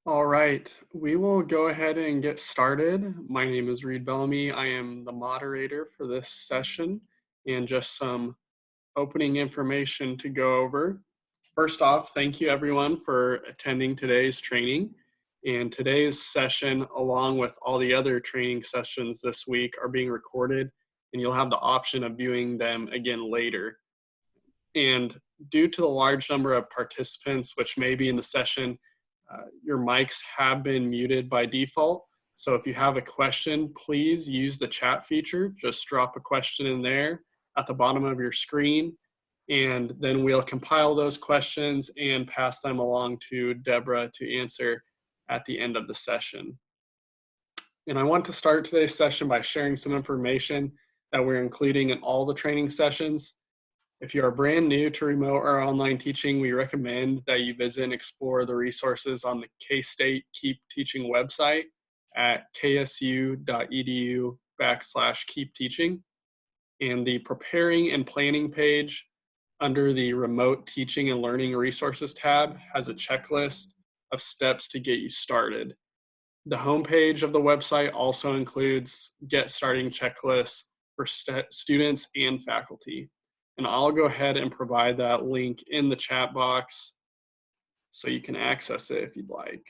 All right, we will go ahead and get started. My name is Reed Bellamy. I am the moderator for this session and just some opening information to go over. First off, thank you everyone for attending today's training. And today's session, along with all the other training sessions this week, are being recorded, and you'll have the option of viewing them again later. And due to the large number of participants, which may be in the session, your mics have been muted by default. So if you have a question, please use the chat feature. Just drop a question in there at the bottom of your screen, and then we'll compile those questions and pass them along to Deborah to answer at the end of the session. And I want to start today's session by sharing some information that we're including in all the training sessions. If you are brand new to remote or online teaching, we recommend that you visit and explore the resources on the K-State Keep Teaching website at ksu.edu/keep teaching. And the Preparing and Planning page under the Remote Teaching and Learning Resources tab has a checklist of steps to get you started. The homepage of the website also includes get starting checklists for students and faculty. And I'll go ahead and provide that link in the chat box so you can access it if you'd like.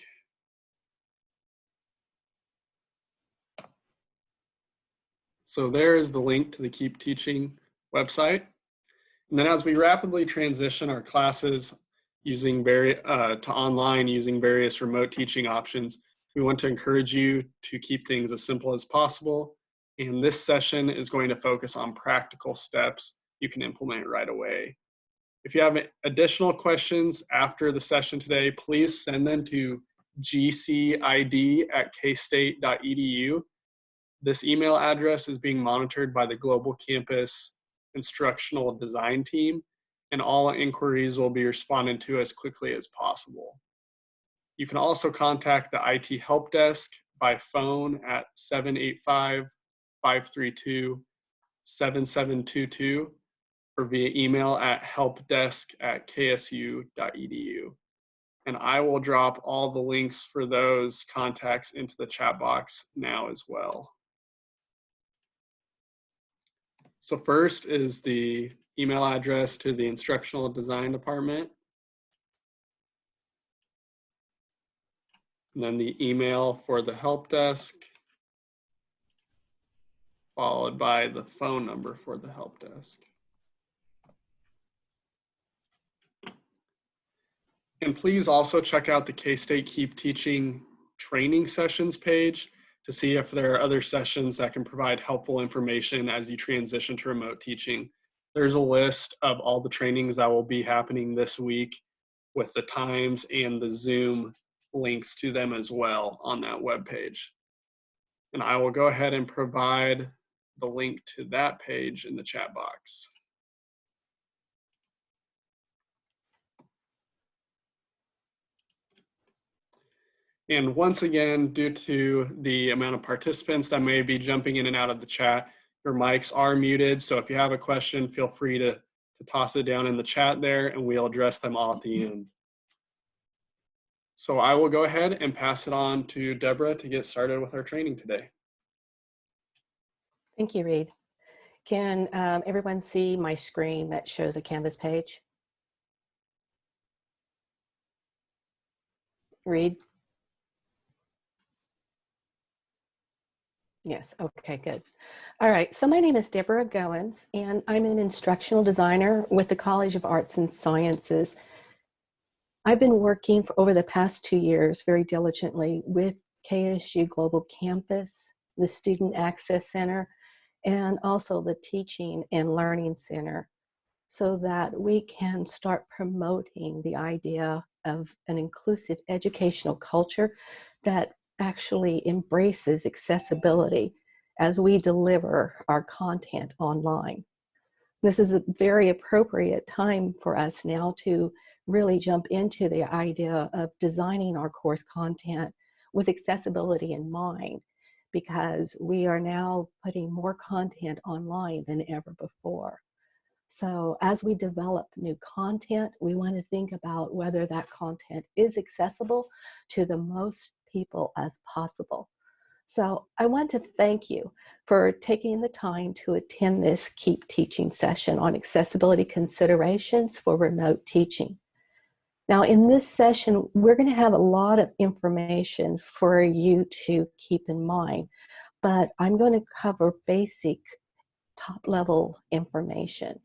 So there is the link to the Keep Teaching website. And then as we rapidly transition our classes to online using various remote teaching options, we want to encourage you to keep things as simple as possible. And this session is going to focus on practical steps you can implement right away. If you have additional questions after the session today, please send them to gcid@kstate.edu. This email address is being monitored by the Global Campus Instructional Design Team, and all inquiries will be responded to as quickly as possible. You can also contact the IT Help Desk by phone at 785-532-7722 or via email at helpdesk@ksu.edu. And I will drop all the links for those contacts into the chat box now as well. So first is the email address to the Instructional Design Department. And then the email for the help desk, followed by the phone number for the help desk. And please also check out the K-State Keep Teaching training sessions page to see if there are other sessions that can provide helpful information as you transition to remote teaching. There's a list of all the trainings that will be happening this week with the times and the Zoom links to them as well on that webpage. And I will go ahead and provide the link to that page in the chat box. And once again, due to the amount of participants that may be jumping in and out of the chat, your mics are muted. So if you have a question, feel free to toss it down in the chat there and we'll address them all at the end. So I will go ahead and pass it on to Deborah to get started with our training today. Thank you, Reed. Can everyone see my screen that shows a Canvas page? Reed? Yes, okay, good. All right, so my name is Deborah Goins, and I'm an instructional designer with the College of Arts and Sciences. I've been working for over the past 2 years very diligently with KSU Global Campus, the Student Access Center, and also the Teaching and Learning Center, so that we can start promoting the idea of an inclusive educational culture that actually embraces accessibility as we deliver our content online. This is a very appropriate time for us now to really jump into the idea of designing our course content with accessibility in mind, because we are now putting more content online than ever before. So as we develop new content, we want to think about whether that content is accessible to the most people as possible. So I want to thank you for taking the time to attend this Keep Teaching session on accessibility considerations for remote teaching. Now, in this session, we're going to have a lot of information for you to keep in mind, but I'm going to cover basic top-level information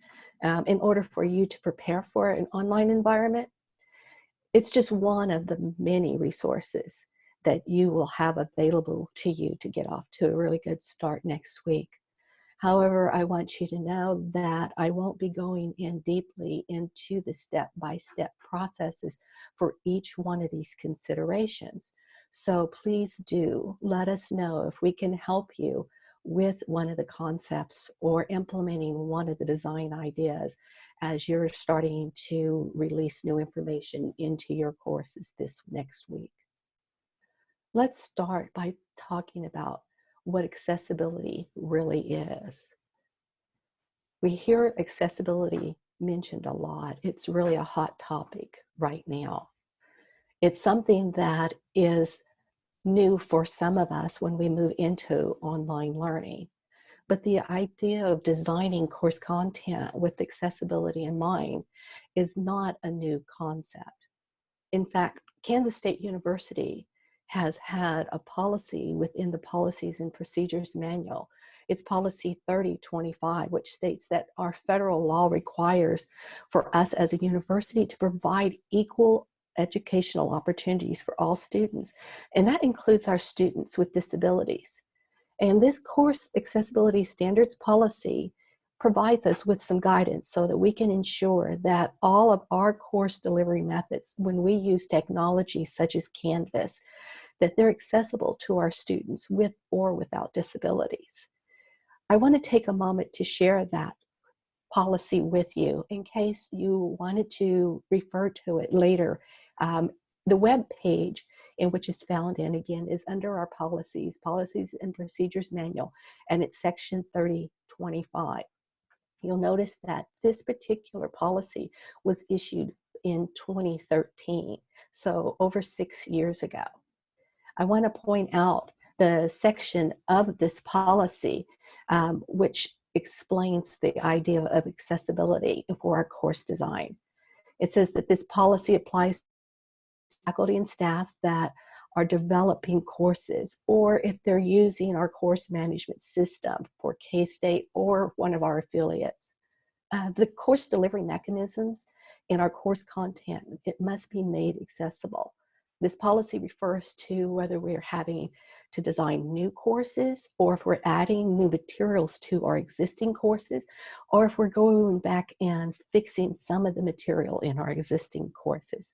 in order for you to prepare for an online environment. It's just one of the many resources that you will have available to you to get off to a really good start next week. However, I want you to know that I won't be going in deeply into the step-by-step processes for each one of these considerations. So please do let us know if we can help you with one of the concepts or implementing one of the design ideas as you're starting to release new information into your courses this next week. Let's start by talking about what accessibility really is. We hear accessibility mentioned a lot. It's really a hot topic right now. It's something that is new for some of us when we move into online learning. But the idea of designing course content with accessibility in mind is not a new concept. In fact, Kansas State University has had a policy within the Policies and Procedures Manual. It's policy 3025, which states that our federal law requires for us as a university to provide equal educational opportunities for all students, and that includes our students with disabilities. And this course accessibility standards policy provides us with some guidance so that we can ensure that all of our course delivery methods, when we use technology such as Canvas, that they're accessible to our students with or without disabilities. I want to take a moment to share that policy with you in case you wanted to refer to it later. The web page in which is found in, again, is under our policies and procedures manual, and it's section 3025. You'll notice that this particular policy was issued in 2013, so over 6 years ago. I want to point out the section of this policy which explains the idea of accessibility for our course design. It says that this policy applies to faculty and staff that are developing courses, or if they're using our course management system for K-State or one of our affiliates. The course delivery mechanisms in our course content, it must be made accessible. This policy refers to whether we're having to design new courses, or if we're adding new materials to our existing courses, or if we're going back and fixing some of the material in our existing courses.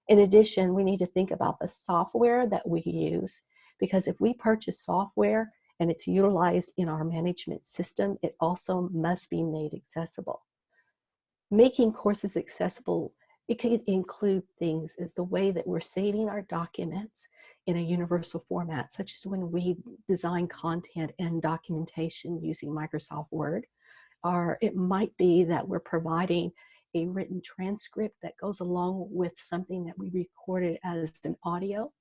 In addition, we need to think about the software that we use, because if we purchase software and it's utilized in our management system, it also must be made accessible. Making courses accessible, it could include things as the way that we're saving our documents in a universal format, such as when we design content and documentation using Microsoft Word. Or it might be that we're providing a written transcript that goes along with something that we recorded as an audio.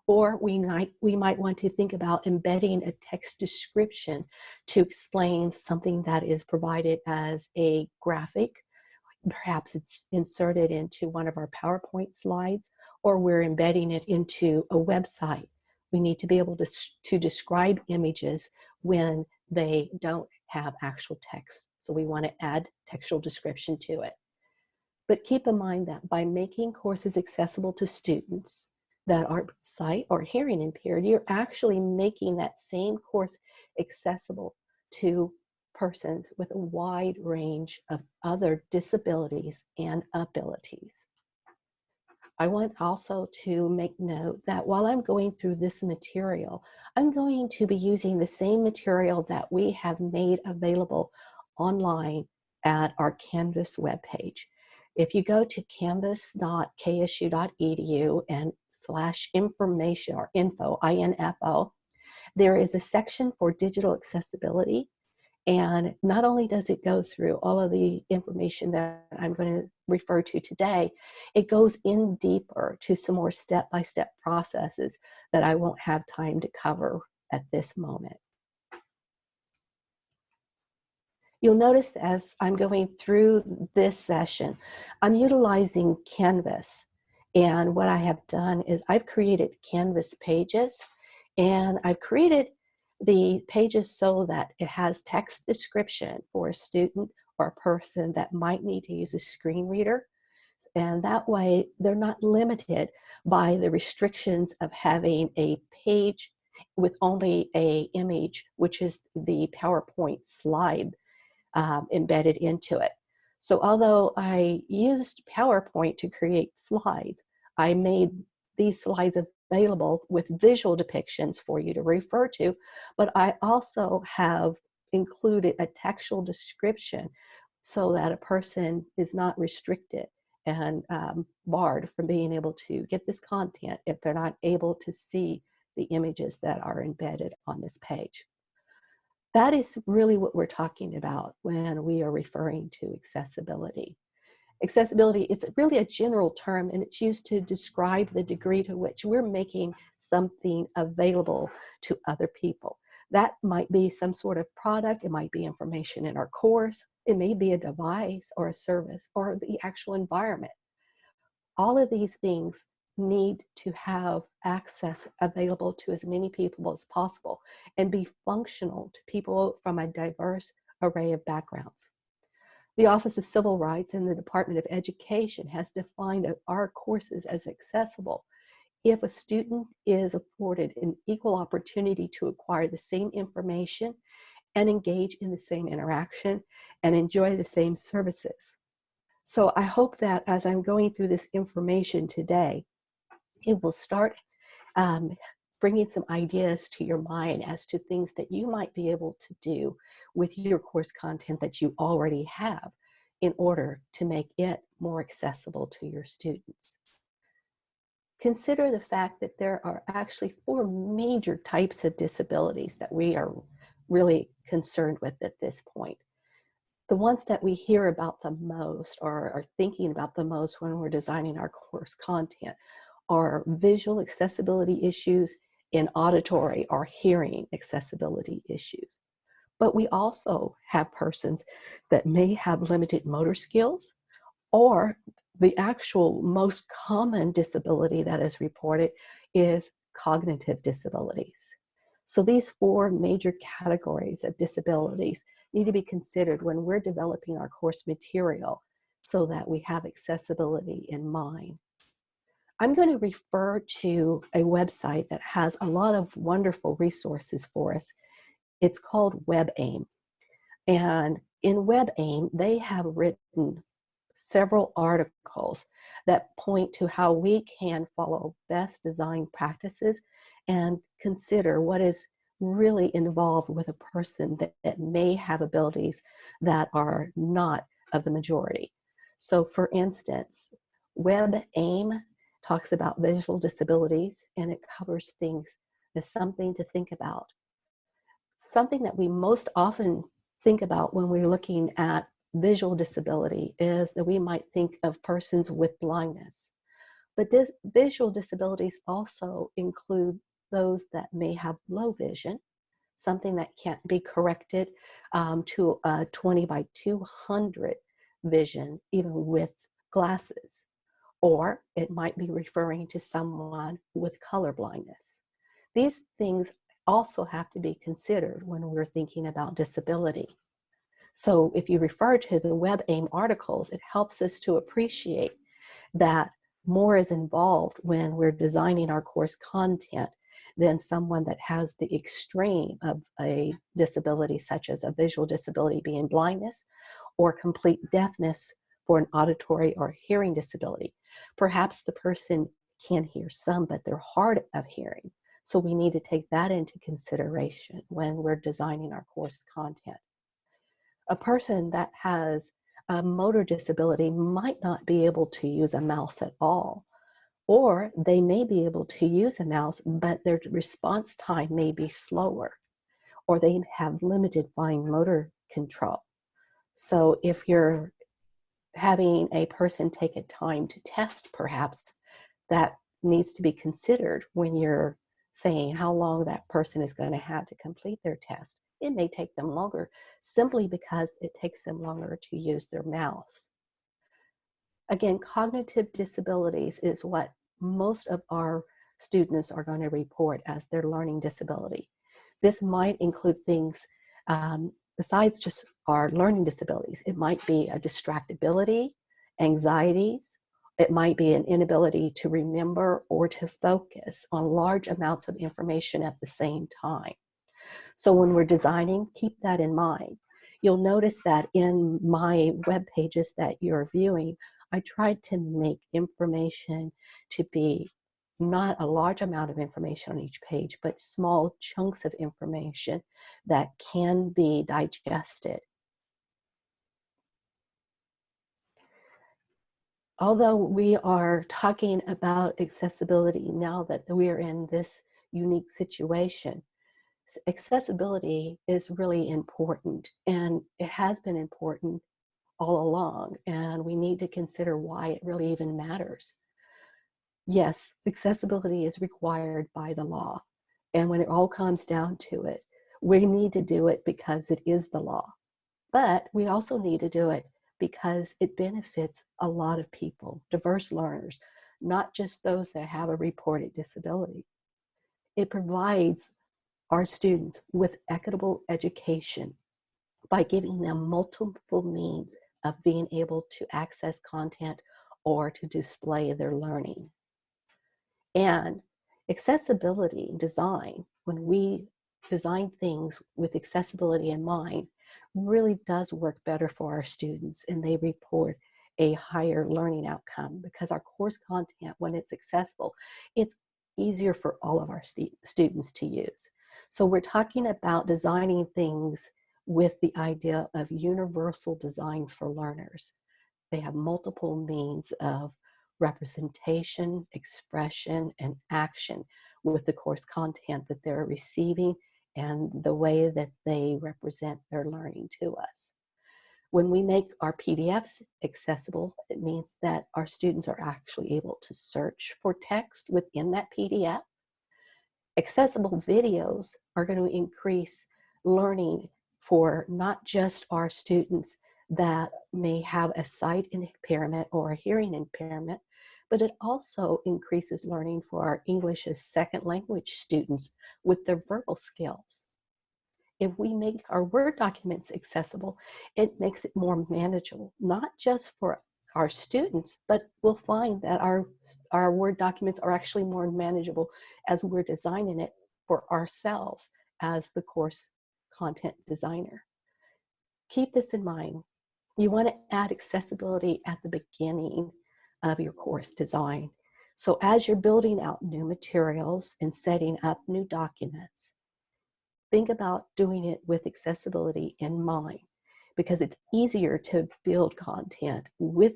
Or we might want to think about embedding a text description to explain something that is provided as a graphic. Perhaps it's inserted into one of our PowerPoint slides, or we're embedding it into a website. We need to be able to describe images when they don't have actual text. So we want to add textual description to it. But keep in mind that by making courses accessible to students that are sight or hearing impaired, you're actually making that same course accessible to persons with a wide range of other disabilities and abilities. I want also to make note that while I'm going through this material, I'm going to be using the same material that we have made available online at our Canvas webpage. If you go to canvas.ksu.edu and /information or info, INFO, there is a section for digital accessibility. And not only does it go through all of the information that I'm going to refer to today, it goes in deeper to some more step-by-step processes that I won't have time to cover at this moment. You'll notice as I'm going through this session, I'm utilizing Canvas. And what I have done is I've created Canvas pages, and I've created the pages so that it has text description for a student or a person that might need to use a screen reader. And that way they're not limited by the restrictions of having a page with only an image, which is the PowerPoint slide embedded into it. So although I used PowerPoint to create slides, I made these slides available with visual depictions for you to refer to, but I also have included a textual description so that a person is not restricted and barred from being able to get this content if they're not able to see the images that are embedded on this page. That is really what we're talking about when we are referring to accessibility. Accessibility, it's really a general term, and it's used to describe the degree to which we're making something available to other people. That might be some sort of product, it might be information in our course, it may be a device or a service or the actual environment. All of these things need to have access available to as many people as possible and be functional to people from a diverse array of backgrounds. The Office of Civil Rights and the Department of Education has defined our courses as accessible if a student is afforded an equal opportunity to acquire the same information and engage in the same interaction and enjoy the same services. So I hope that as I'm going through this information today, it will start bringing some ideas to your mind as to things that you might be able to do with your course content that you already have in order to make it more accessible to your students. Consider the fact that there are actually 4 major types of disabilities that we are really concerned with at this point. The ones that we hear about the most or are thinking about the most when we're designing our course content are visual accessibility issues and auditory or hearing accessibility issues. But we also have persons that may have limited motor skills, or the actual most common disability that is reported is cognitive disabilities. So these 4 major categories of disabilities need to be considered when we're developing our course material so that we have accessibility in mind. I'm going to refer to a website that has a lot of wonderful resources for us. It's called WebAIM. And in WebAIM, they have written several articles that point to how we can follow best design practices and consider what is really involved with a person that may have abilities that are not of the majority. So for instance, WebAIM talks about visual disabilities, and it covers things as something to think about. Something that we most often think about when we're looking at visual disability is that we might think of persons with blindness. But visual disabilities also include those that may have low vision, something that can't be corrected to a 20 by 200 vision, even with glasses. Or it might be referring to someone with color blindness. These things also have to be considered when we're thinking about disability. So if you refer to the WebAIM articles, it helps us to appreciate that more is involved when we're designing our course content than someone that has the extreme of a disability, such as a visual disability being blindness or complete deafness for an auditory or hearing disability. Perhaps the person can hear some, but they're hard of hearing. So we need to take that into consideration when we're designing our course content. A person that has a motor disability might not be able to use a mouse at all, or they may be able to use a mouse, but their response time may be slower, or they have limited fine motor control. So if you're having a person take a time to test, perhaps that needs to be considered when you're saying how long that person is going to have to complete their test. It may take them longer simply because it takes them longer to use their mouse. Again, cognitive disabilities is what most of our students are going to report as their learning disability. This might include things besides just our learning disabilities. It might be a distractibility, anxieties. It might be an inability to remember or to focus on large amounts of information at the same time. So when we're designing, keep that in mind. You'll notice that in my web pages that you're viewing, I tried to make information to be not a large amount of information on each page, but small chunks of information that can be digested. Although we are talking about accessibility now that we are in this unique situation, accessibility is really important, and it has been important all along, and we need to consider why it really even matters. Yes, accessibility is required by the law, and when it all comes down to it, we need to do it because it is the law, but we also need to do it because it benefits a lot of people, diverse learners, not just those that have a reported disability. It provides our students with equitable education by giving them multiple means of being able to access content or to display their learning. And accessibility design, when we design things with accessibility in mind, really does work better for our students, and they report a higher learning outcome because our course content, when it's accessible, it's easier for all of our students to use. So we're talking about designing things with the idea of universal design for learners. They have multiple means of representation, expression, and action with the course content that they're receiving and the way that they represent their learning to us. When we make our PDFs accessible, it means that our students are actually able to search for text within that PDF. Accessible videos are going to increase learning for not just our students that may have a sight impairment or a hearing impairment, but it also increases learning for our English as second language students with their verbal skills. If we make our Word documents accessible, it makes it more manageable, not just for our students, but we'll find that our Word documents are actually more manageable as we're designing it for ourselves as the course content designer. Keep this in mind. You want to add accessibility at the beginning of your course design. So as you're building out new materials and setting up new documents, think about doing it with accessibility in mind, because it's easier to build content with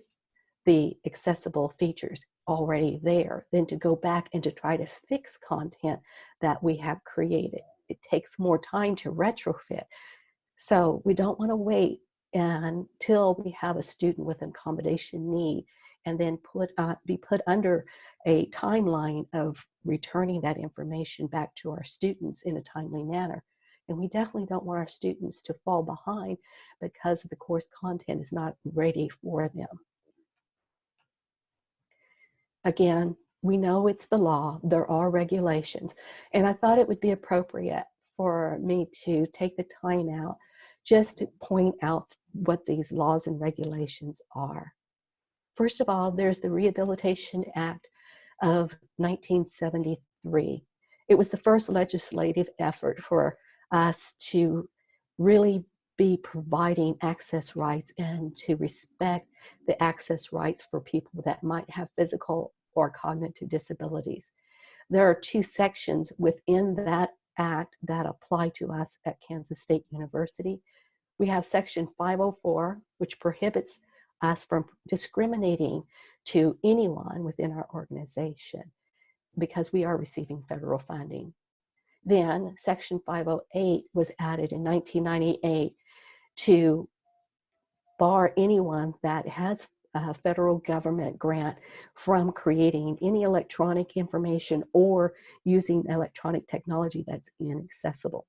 the accessible features already there than to go back and to try to fix content that we have created. It takes more time to retrofit. So we don't want to wait until we have a student with an accommodation need and then be put under a timeline of returning that information back to our students in a timely manner. And we definitely don't want our students to fall behind because the course content is not ready for them. Again, we know it's the law, there are regulations, and I thought it would be appropriate for me to take the time out just to point out what these laws and regulations are. First of all, there's the Rehabilitation Act of 1973. It was the first legislative effort for us to really be providing access rights and to respect the access rights for people that might have physical or cognitive disabilities. There are two sections within that act that apply to us at Kansas State University. We have Section 504, which prohibits us from discriminating to anyone within our organization because we are receiving federal funding. Then Section 508 was added in 1998 to bar anyone that has a federal government grant from creating any electronic information or using electronic technology that's inaccessible.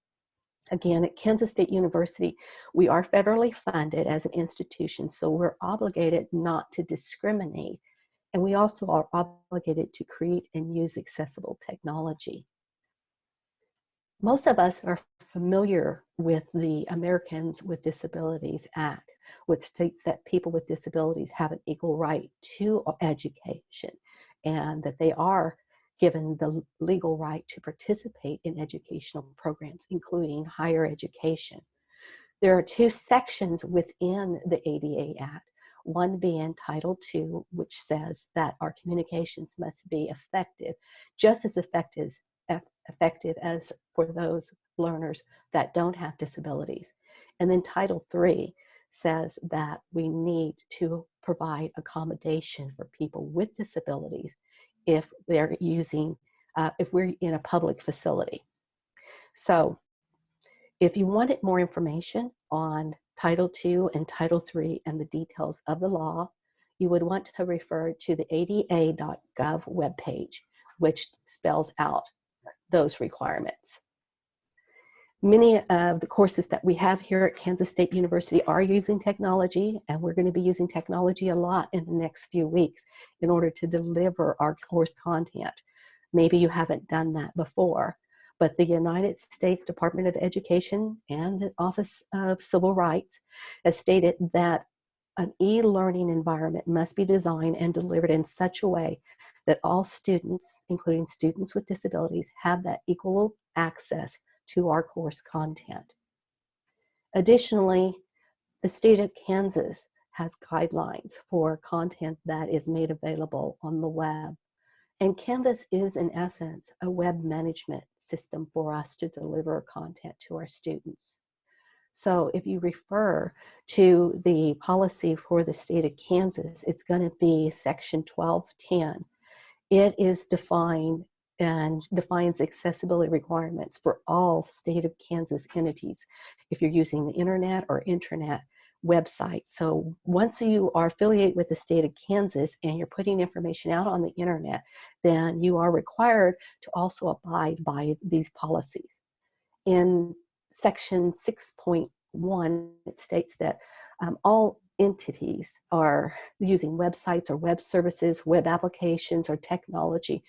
Again, at Kansas State University, we are federally funded as an institution, so we're obligated not to discriminate. And we also are obligated to create and use accessible technology. Most of us are familiar with the Americans with Disabilities Act, which states that people with disabilities have an equal right to education and that they are given the legal right to participate in educational programs, including higher education. There are two sections within the ADA Act, one being Title II, which says that our communications must be effective, just as effective as for those learners that don't have disabilities. And then Title III says that we need to provide accommodation for people with disabilities if they're using, if we're in a public facility. So if you wanted more information on Title II and Title III and the details of the law, you would want to refer to the ada.gov webpage, which spells out those requirements. Many of the courses that we have here at Kansas State University are using technology, and we're going to be using technology a lot in the next few weeks in order to deliver our course content. Maybe you haven't done that before, but the United States Department of Education and the Office of Civil Rights has stated that an e-learning environment must be designed and delivered in such a way that all students, including students with disabilities, have that equal access to our course content. Additionally, the state of Kansas has guidelines for content that is made available on the web. And Canvas is, in essence, a web management system for us to deliver content to our students. So if you refer to the policy for the state of Kansas, it's going to be Section 1210. It is defined and defines accessibility requirements for all state of Kansas entities if you're using the internet or intranet website. So once you are affiliated with the state of Kansas and you're putting information out on the internet, then you are required to also abide by these policies. In Section 6.1, it states that all entities are using websites or web services, web applications, or technology,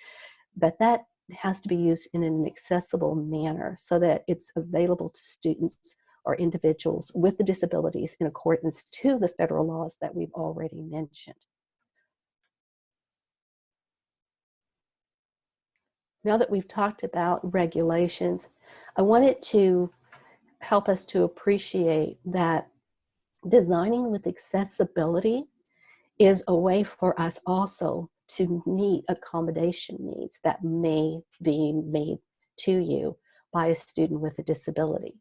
but that has to be used in an accessible manner so that it's available to students or individuals with the disabilities in accordance to the federal laws that we've already mentioned. Now that we've talked about regulations, I wanted to help us to appreciate that designing with accessibility is a way for us also to meet accommodation needs that may be made to you by a student with a disability.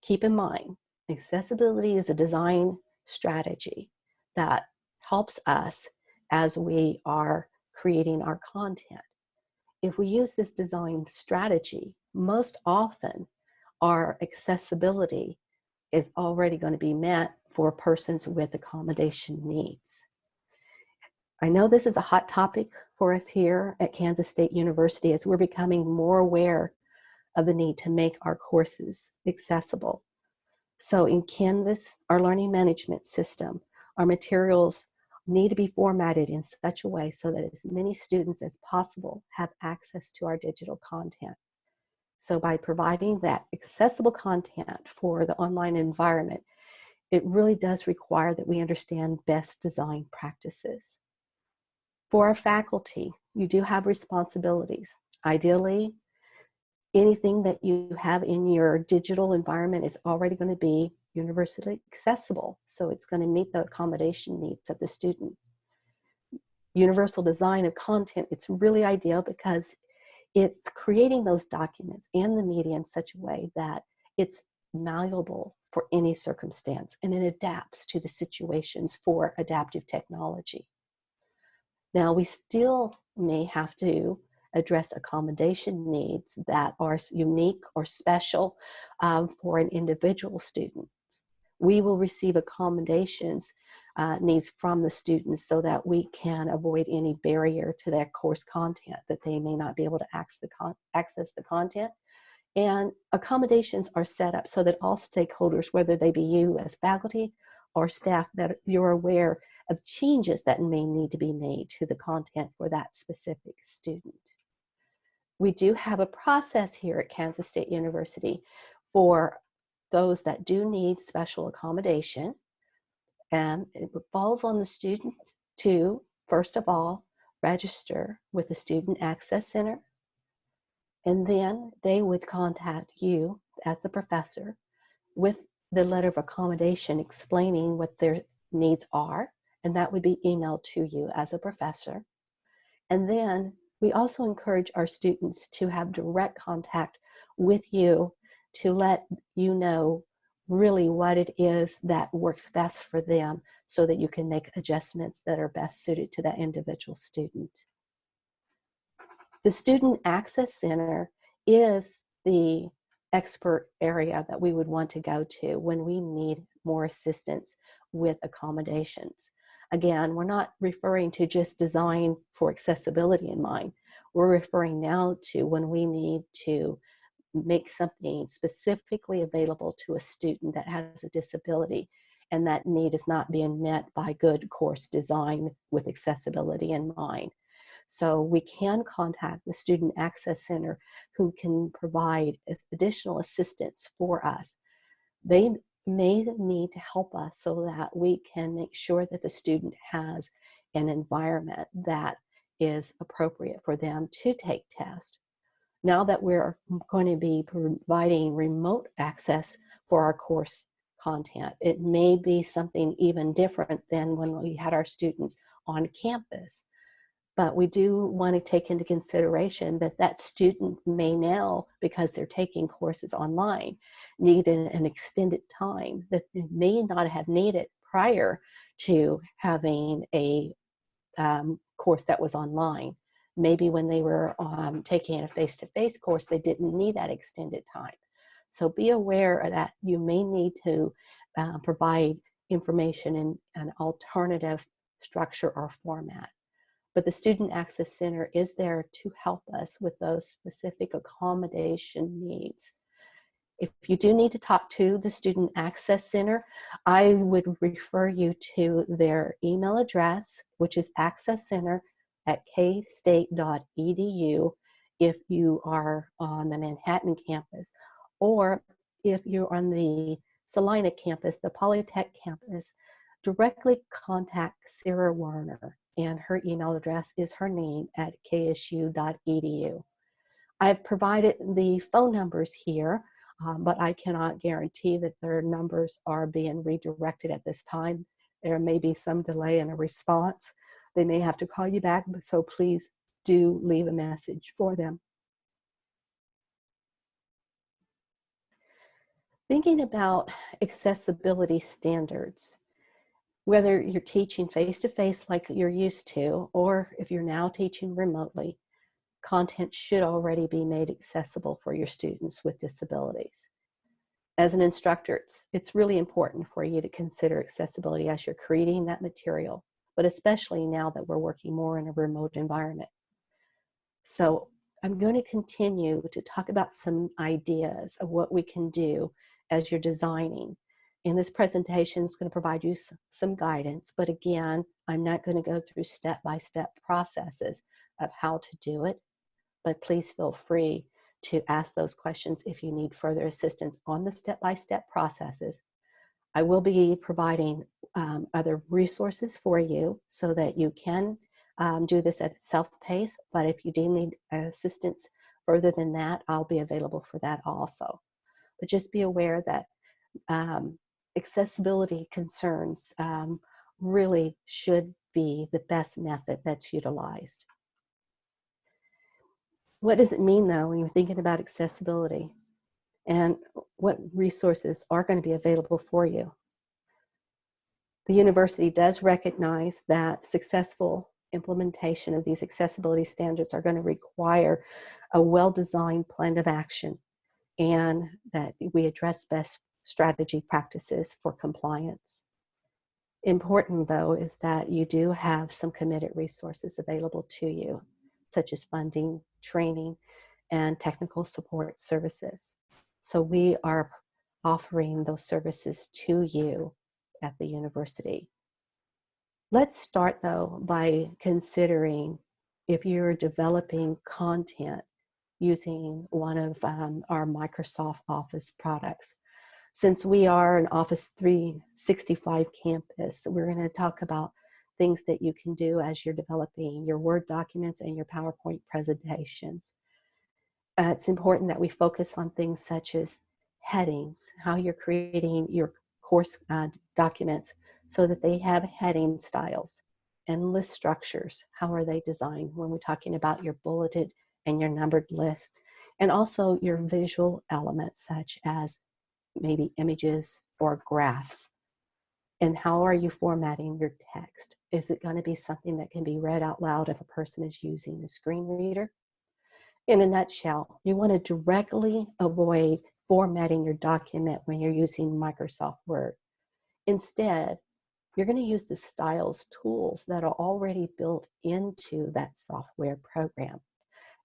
Keep in mind, accessibility is a design strategy that helps us as we are creating our content. If we use this design strategy, most often our accessibility is already going to be met for persons with accommodation needs. I know this is a hot topic for us here at Kansas State University as we're becoming more aware of the need to make our courses accessible. So in Canvas, our learning management system, our materials need to be formatted in such a way so that as many students as possible have access to our digital content. So by providing that accessible content for the online environment, it really does require that we understand best design practices. For our faculty, you do have responsibilities. Ideally, anything that you have in your digital environment is already going to be universally accessible, so it's going to meet the accommodation needs of the student. Universal design of content, it's really ideal because it's creating those documents and the media in such a way that it's malleable for any circumstance and it adapts to the situations for adaptive technology. Now, we still may have to address accommodation needs that are unique or special for an individual student. we will receive accommodations needs from the students so that we can avoid any barrier to that course content, that they may not be able to access the content. And accommodations are set up so that all stakeholders, whether they be you as faculty or staff, that you're aware of changes that may need to be made to the content for that specific student. We do have a process here at Kansas State University for those that do need special accommodation. And it falls on the student to, first of all, register with the Student Access Center. And then they would contact you as the professor with the letter of accommodation explaining what their needs are. And that would be emailed to you as a professor. And then we also encourage our students to have direct contact with you to let you know really what it is that works best for them so that you can make adjustments that are best suited to that individual student. The Student Access Center is the expert area that we would want to go to when we need more assistance with accommodations. Again, we're not referring to just design for accessibility in mind. We're referring now to when we need to make something specifically available to a student that has a disability and that need is not being met by good course design with accessibility in mind. So we can contact the Student Access Center who can provide additional assistance for us. They may need to help us so that we can make sure that the student has an environment that is appropriate for them to take tests. Now that we're going to be providing remote access for our course content, it may be something even different than when we had our students on campus. But we do want to take into consideration that that student may now, because they're taking courses online, need an extended time that they may not have needed prior to having a course that was online. Maybe when they were taking a face-to-face course, they didn't need that extended time. So be aware that you may need to provide information in an alternative structure or format. But the Student Access Center is there to help us with those specific accommodation needs. If you do need to talk to the Student Access Center, I would refer you to their email address, which is accesscenter@kstate.edu if you are on the Manhattan campus, or if you're on the Salina campus, the Polytech campus, directly contact Sarah Warner, and her email address is her name at ksu.edu. I've provided the phone numbers here, but I cannot guarantee that their numbers are being redirected at this time. There may be some delay in a response. They may have to call you back, so please do leave a message for them. Thinking about accessibility standards, whether you're teaching face-to-face like you're used to, or if you're now teaching remotely, content should already be made accessible for your students with disabilities. As an instructor, it's really important for you to consider accessibility as you're creating that material, but especially now that we're working more in a remote environment. So I'm going to continue to talk about some ideas of what we can do as you're designing. And this presentation is going to provide you some guidance, but again, I'm not going to go through step-by-step processes of how to do it, but please feel free to ask those questions if you need further assistance on the step-by-step processes. I will be providing other resources for you so that you can do this at self-pace, but if you do need assistance further than that, I'll be available for that also. But just be aware that accessibility concerns really should be the best method that's utilized. What does it mean, though, when you're thinking about accessibility and what resources are going to be available for you? The university does recognize that successful implementation of these accessibility standards are going to require a well-designed plan of action, and that we address best strategy practices for compliance. Important, though, is that you do have some committed resources available to you, such as funding, training, and technical support services. So we are offering those services to you at the university. Let's start, though, by considering if you're developing content using one of our Microsoft Office products. Since we are an Office 365 campus, we're going to talk about things that you can do as you're developing your Word documents and your PowerPoint presentations. It's important that we focus on things such as headings, how you're creating your course documents so that they have heading styles, and list structures. How are they designed when we're talking about your bulleted and your numbered list, and also your visual elements such as maybe images or graphs. And how are you formatting your text? Is it going to be something that can be read out loud if a person is using a screen reader? In a nutshell, you want to directly avoid formatting your document when you're using Microsoft Word. Instead, you're going to use the styles tools that are already built into that software program.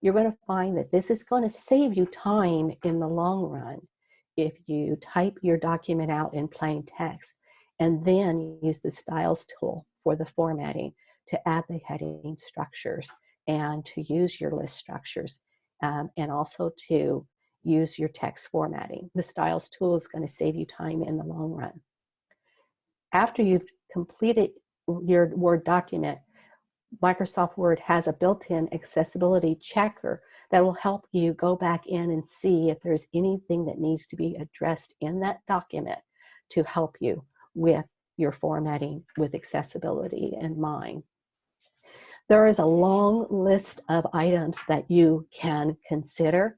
You're going to find that this is going to save you time in the long run if you type your document out in plain text and then use the styles tool for the formatting to add the heading structures and to use your list structures and also to use your text formatting. The styles tool is going to save you time in the long run. After you've completed your Word document, Microsoft Word has a built-in accessibility checker that will help you go back in and see if there's anything that needs to be addressed in that document to help you with your formatting with accessibility in mind. There is a long list of items that you can consider,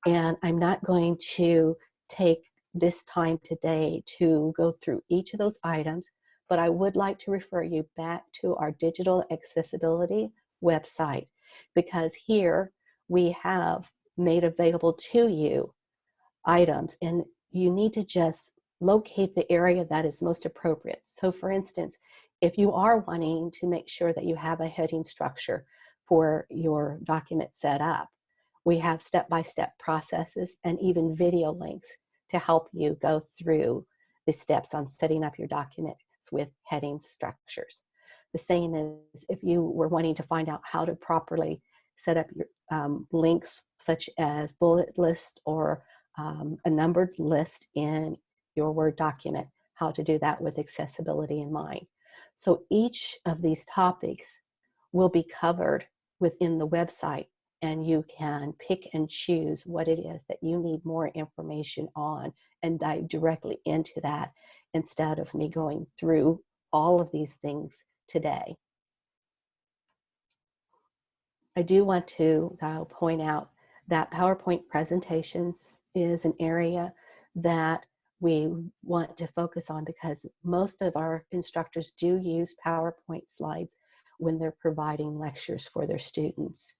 and I'm not going to take this time today to go through each of those items, but I would like to refer you back to our digital accessibility website, because here we have made available to you items, and you need to just locate the area that is most appropriate. So for instance, if you are wanting to make sure that you have a heading structure for your document set up, we have step-by-step processes and even video links to help you go through the steps on setting up your documents with heading structures. The same as if you were wanting to find out how to properly set up your links such as bullet list or a numbered list in your Word document, how to do that with accessibility in mind. So each of these topics will be covered within the website, and you can pick and choose what it is that you need more information on and dive directly into that instead of me going through all of these things today. I do want to point out that PowerPoint presentations is an area that we want to focus on because most of our instructors do use PowerPoint slides when they're providing lectures for their students.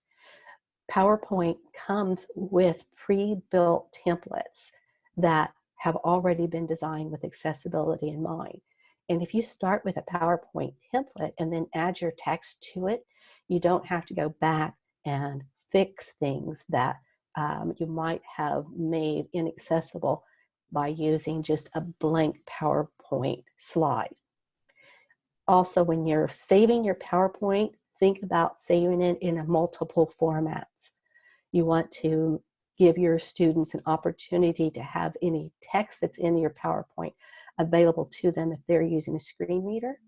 PowerPoint comes with pre-built templates that have already been designed with accessibility in mind. And if you start with a PowerPoint template and then add your text to it, you don't have to go back and fix things that you might have made inaccessible by using just a blank PowerPoint slide. Also, when you're saving your PowerPoint, think about saving it in multiple formats. You want to give your students an opportunity to have any text that's in your PowerPoint available to them if they're using a screen reader,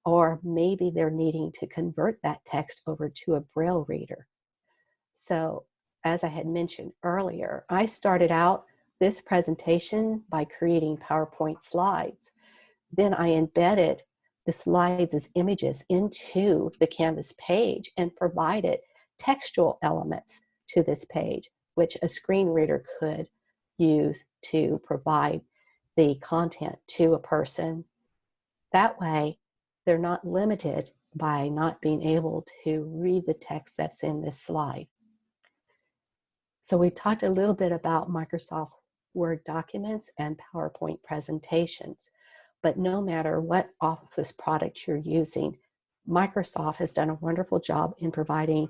or maybe they're needing to convert that text over to a Braille reader. So, as I had mentioned earlier, I started out this presentation by creating PowerPoint slides. Then I embedded the slides as images into the Canvas page and provided textual elements to this page, which a screen reader could use to provide the content to a person. That way, they're not limited by not being able to read the text that's in this slide. So we talked a little bit about Microsoft Word documents, and PowerPoint presentations. But no matter what Office product you're using, Microsoft has done a wonderful job in providing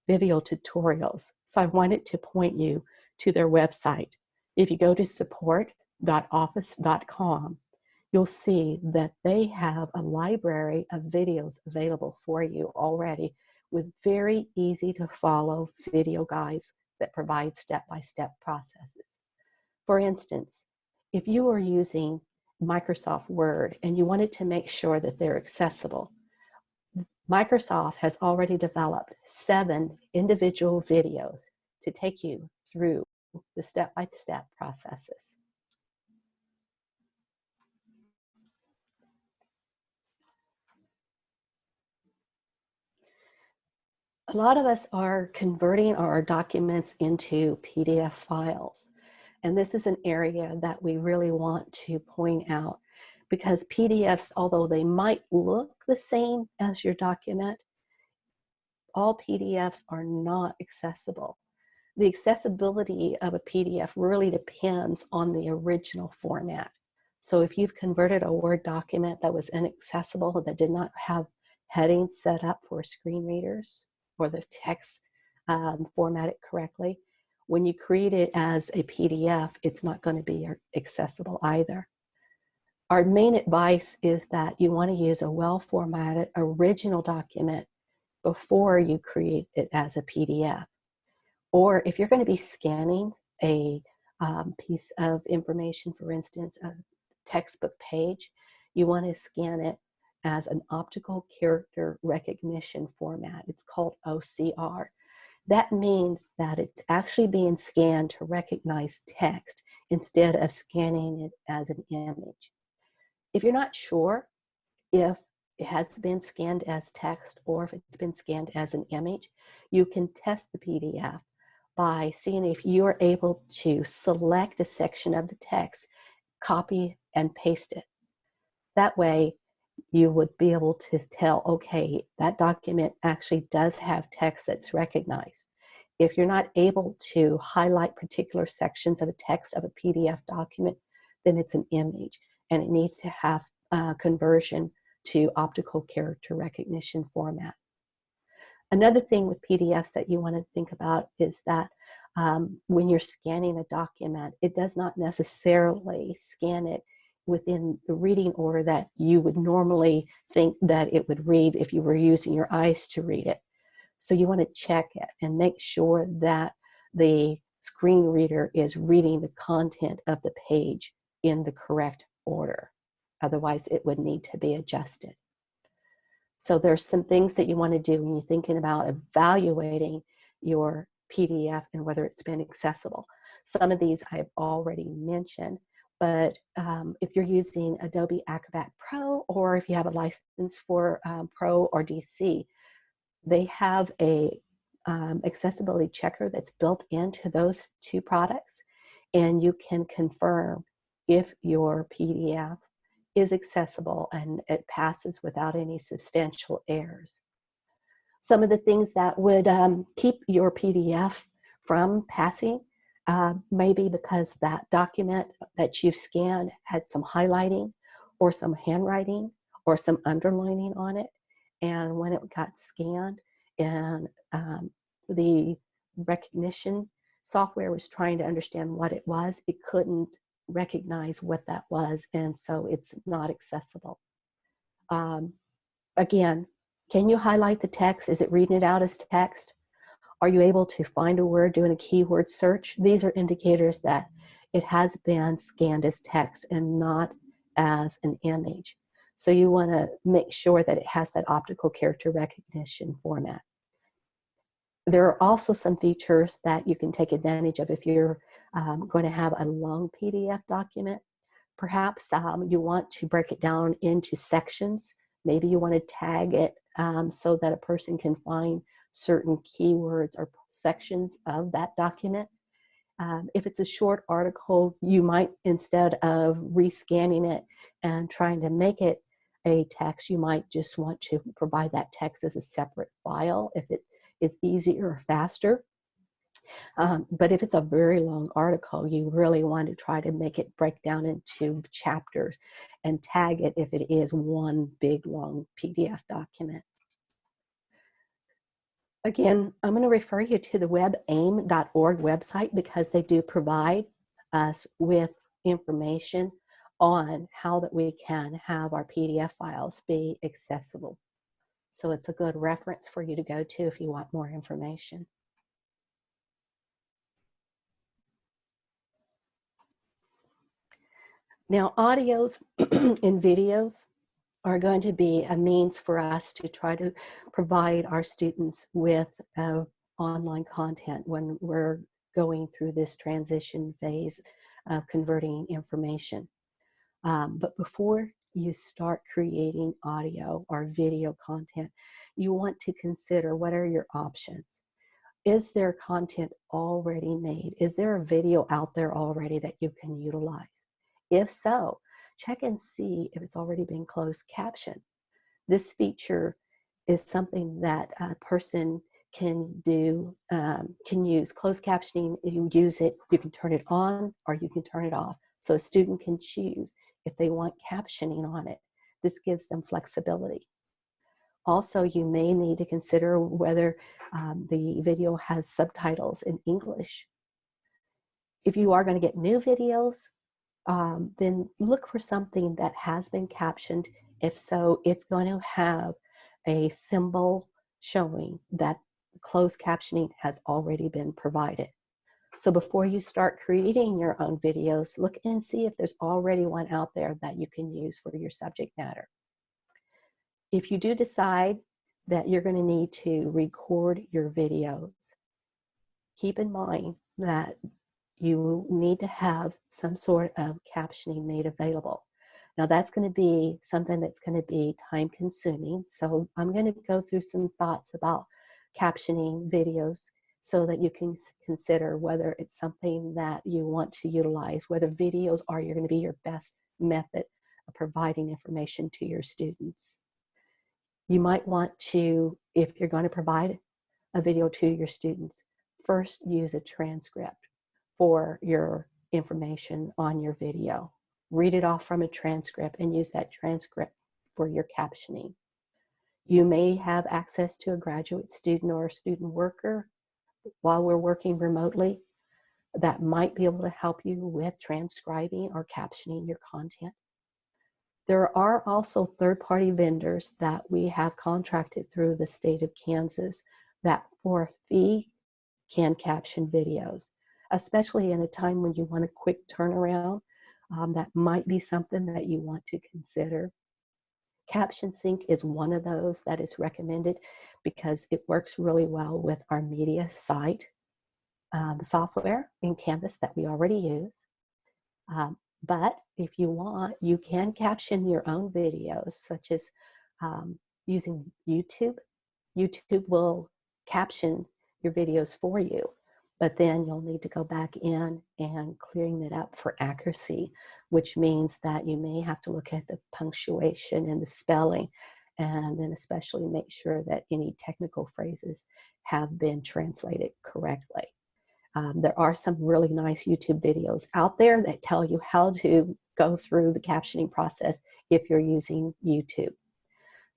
video tutorials. So I wanted to point you to their website. If you go to support.office.com, you'll see that they have a library of videos available for you already with very easy to follow video guides that provide step-by-step processes. For instance, if you are using Microsoft Word and you wanted to make sure that they're accessible, Microsoft has already developed 7 individual videos to take you through the step-by-step processes. A lot of us are converting our documents into PDF files. And this is an area that we really want to point out because PDFs, although they might look the same as your document, all PDFs are not accessible. The accessibility of a PDF really depends on the original format. So if you've converted a Word document that was inaccessible, that did not have headings set up for screen readers or the text formatted correctly, when you create it as a PDF, it's not going to be accessible either. Our main advice is that you want to use a well-formatted original document before you create it as a PDF. Or if you're going to be scanning a piece of information, for instance, a textbook page, you want to scan it as an optical character recognition format. It's called OCR. That means that it's actually being scanned to recognize text instead of scanning it as an image. If you're not sure if it has been scanned as text or if it's been scanned as an image, you can test the PDF by seeing if you're able to select a section of the text, copy and paste it. That way, you would be able to tell, okay, that document actually does have text that's recognized. If you're not able to highlight particular sections of a text of a PDF document, then it's an image and it needs to have conversion to optical character recognition format. Another thing with PDFs that you want to think about is that when you're scanning a document, it does not necessarily scan it within the reading order that you would normally think that it would read if you were using your eyes to read it. So you want to check it and make sure that the screen reader is reading the content of the page in the correct order. Otherwise, it would need to be adjusted. So there's some things that you want to do when you're thinking about evaluating your PDF and whether it's been accessible. Some of these I've already mentioned, but if you're using Adobe Acrobat Pro or if you have a license for Pro or DC, they have a accessibility checker that's built into those 2 products, and you can confirm if your PDF is accessible and it passes without any substantial errors. Some of the things that would keep your PDF from passing maybe because that document that you've scanned had some highlighting or some handwriting or some underlining on it. And when it got scanned and the recognition software was trying to understand what it was, it couldn't recognize what that was, and so it's not accessible. Again, can you highlight the text? Is it reading it out as text? Are you able to find a word doing a keyword search? These are indicators that it has been scanned as text and not as an image. So you want to make sure that it has that optical character recognition format. There are also some features that you can take advantage of if you're going to have a long PDF document. Perhaps you want to break it down into sections. Maybe you want to tag it so that a person can find certain keywords or sections of that document. If it's a short article, you might, instead of rescanning it and trying to make it a text, you might just want to provide that text as a separate file if it is easier or faster. But if it's a very long article, you really want to try to make it break down into chapters and tag it if it is one big long PDF document. Again, I'm going to refer you to the webaim.org website because they do provide us with information on how that we can have our PDF files be accessible. So it's a good reference for you to go to if you want more information. Now, audios and videos are going to be a means for us to try to provide our students with online content when we're going through this transition phase of converting information. But before you start creating audio or video content, you want to consider what are your options. Is there content already made? Is there a video out there already that you can utilize? If so, check and see if it's already been closed captioned. This feature is something that a person can do, can use. Closed captioning, you use it, you can turn it on or you can turn it off. So a student can choose if they want captioning on it. This gives them flexibility. Also, you may need to consider whether the video has subtitles in English. If you are going to get new videos, then look for something that has been captioned. If so, it's going to have a symbol showing that closed captioning has already been provided. So before you start creating your own videos, look and see if there's already one out there that you can use for your subject matter. If you do decide that you're going to need to record your videos, keep in mind that you need to have some sort of captioning made available. Now that's going to be something that's going to be time consuming. So I'm going to go through some thoughts about captioning videos so that you can consider whether it's something that you want to utilize, whether videos are going to be your best method of providing information to your students. You might want to, if you're going to provide a video to your students, first use a transcript for your information on your video. Read it off from a transcript and use that transcript for your captioning. You may have access to a graduate student or a student worker while we're working remotely that might be able to help you with transcribing or captioning your content. There are also third-party vendors that we have contracted through the state of Kansas that for a fee can caption videos, especially in a time when you want a quick turnaround. That might be something that you want to consider. Caption Sync is one of those that is recommended because it works really well with our media site software in Canvas that we already use. But if you want, you can caption your own videos, such as using YouTube. YouTube will caption your videos for you, but then you'll need to go back in and clearing it up for accuracy, which means that you may have to look at the punctuation and the spelling, and then especially make sure that any technical phrases have been translated correctly. There are some really nice YouTube videos out there that tell you how to go through the captioning process if you're using YouTube.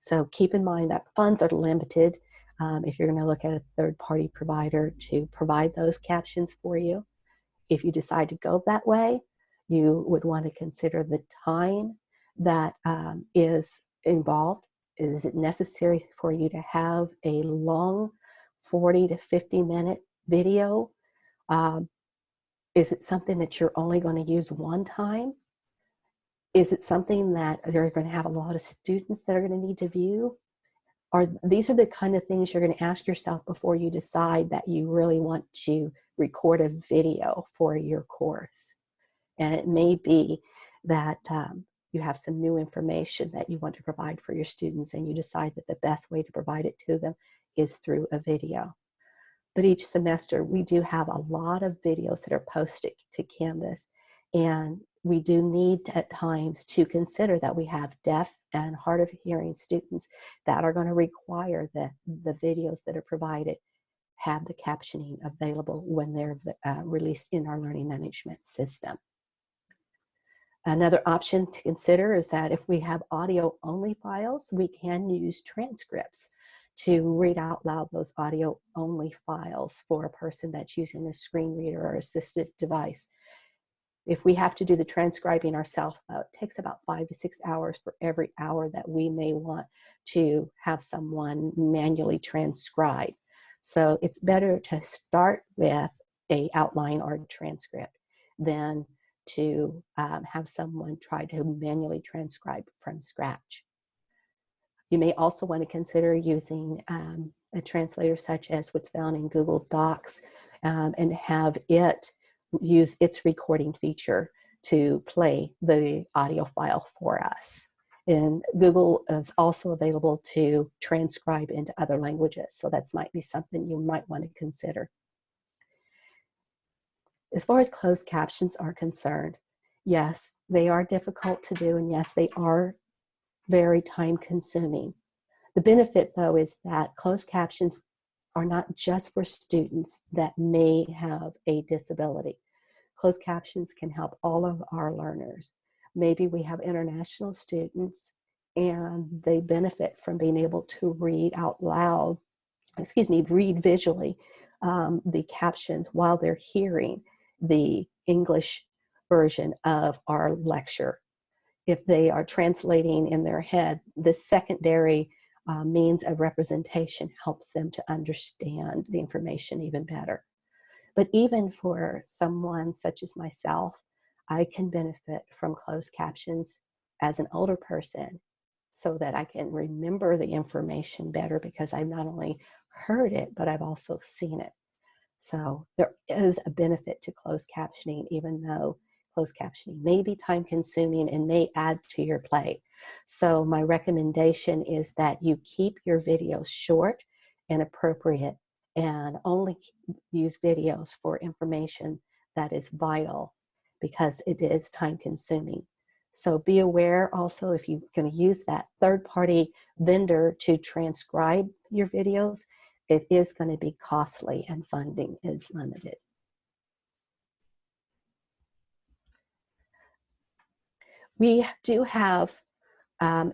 So keep in mind that funds are limited if you're going to look at a third-party provider to provide those captions for you. If you decide to go that way, you would want to consider the time that is involved. Is it necessary for you to have a long 40 to 50 minute video? Is it something that you're only going to use one time? Is it something that you're going to have a lot of students that are going to need to view? Or these are the kind of things you're going to ask yourself before you decide that you really want to record a video for your course. And it may be that you have some new information that you want to provide for your students and you decide that the best way to provide it to them is through a video. But each semester, we do have a lot of videos that are posted to Canvas, and we do need at times to consider that we have deaf and hard of hearing students that are going to require the videos that are provided have the captioning available when they're released in our learning management system. Another option to consider is that if we have audio-only files, we can use transcripts to read out loud those audio-only files for a person that's using a screen reader or assistive device. If we have to do the transcribing ourselves, it takes about 5 to 6 hours for every hour that we may want to have someone manually transcribe. So it's better to start with an outline or a transcript than to have someone try to manually transcribe from scratch. You may also want to consider using a translator such as what's found in Google Docs and have it use its recording feature to play the audio file for us. And Google is also available to transcribe into other languages, so that might be something you might want to consider. As far as closed captions are concerned, yes, they are difficult to do, and yes, they are very time consuming. The benefit, though, is that closed captions are not just for students that may have a disability. Closed captions can help all of our learners. Maybe we have international students and they benefit from being able to read out loud, read visually the captions while they're hearing the English version of our lecture. If they are translating in their head, the secondary means of representation helps them to understand the information even better. But even for someone such as myself, I can benefit from closed captions as an older person so that I can remember the information better because I've not only heard it, but I've also seen it. So there is a benefit to closed captioning, even though closed captioning may be time consuming and may add to your play. So my recommendation is that you keep your videos short and appropriate and only use videos for information that is vital because it is time consuming. So be aware also if you're going to use that third-party vendor to transcribe your videos, it is going to be costly and funding is limited. We do have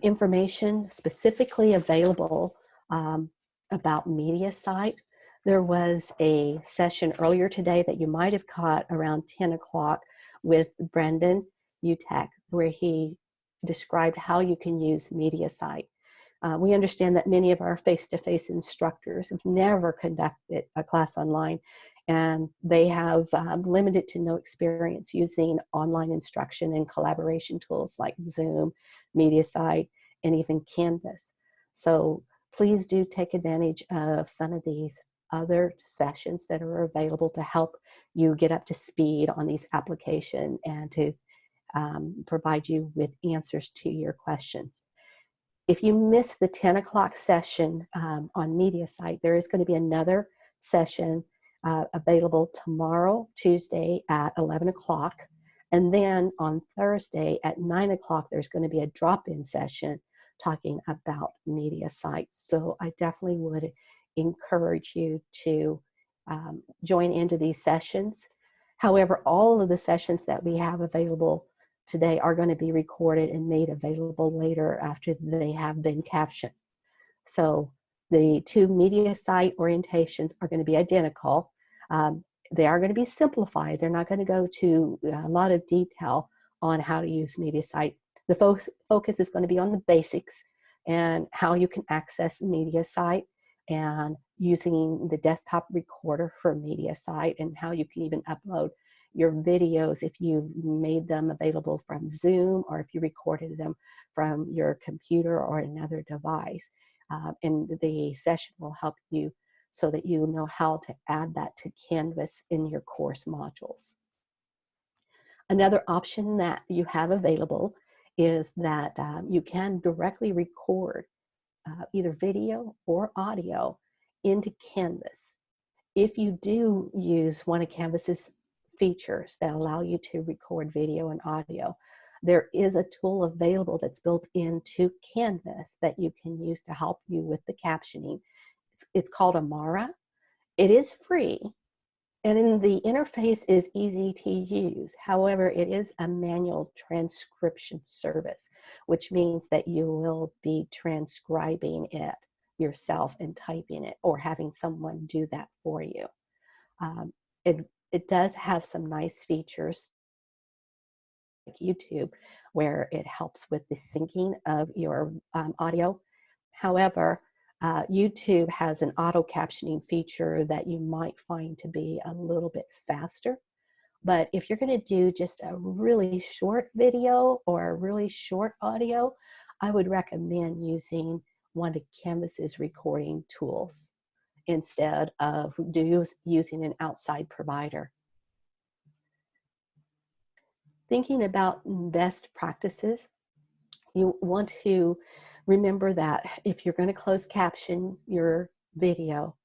information specifically available about MediaSite. There was a session earlier today that you might have caught around 10 o'clock with Brendan Utek, where he described how you can use MediaSite. We understand that many of our face-to-face instructors have never conducted a class online, and they have limited to no experience using online instruction and collaboration tools like Zoom, MediaSite, and even Canvas. So please do take advantage of some of these other sessions that are available to help you get up to speed on these applications and to provide you with answers to your questions. If you miss the 10 o'clock session on MediaSite, there is going to be another session available tomorrow, Tuesday at 11 o'clock. And then on Thursday at 9 o'clock, there's going to be a drop-in session talking about MediaSite. So I definitely would encourage you to join into these sessions. However, all of the sessions that we have available today are going to be recorded and made available later after they have been captioned. So the two MediaSite orientations are going to be identical. They are going to be simplified. They're not going to go to a lot of detail on how to use MediaSite. The focus is going to be on the basics and how you can access MediaSite and using the desktop recorder for MediaSite and how you can even upload your videos if you made them available from Zoom or if you recorded them from your computer or another device. And the session will help you so that you know how to add that to Canvas in your course modules. Another option that you have available is that you can directly record either video or audio into Canvas. If you do use one of Canvas's features that allow you to record video and audio, there is a tool available that's built into Canvas that you can use to help you with the captioning. It's called Amara, It is free, and in the interface is easy to use. However, it is a manual transcription service, which means that you will be transcribing it yourself and typing it or having someone do that for you. Um, it does have some nice features like YouTube where it helps with the syncing of your audio. However, YouTube has an auto captioning feature that you might find to be a little bit faster. But if you're going to do just a really short video or a really short audio, I would recommend using one of Canvas's recording tools instead of using an outside provider. Thinking about best practices, you want to remember that if you're going to close caption your video,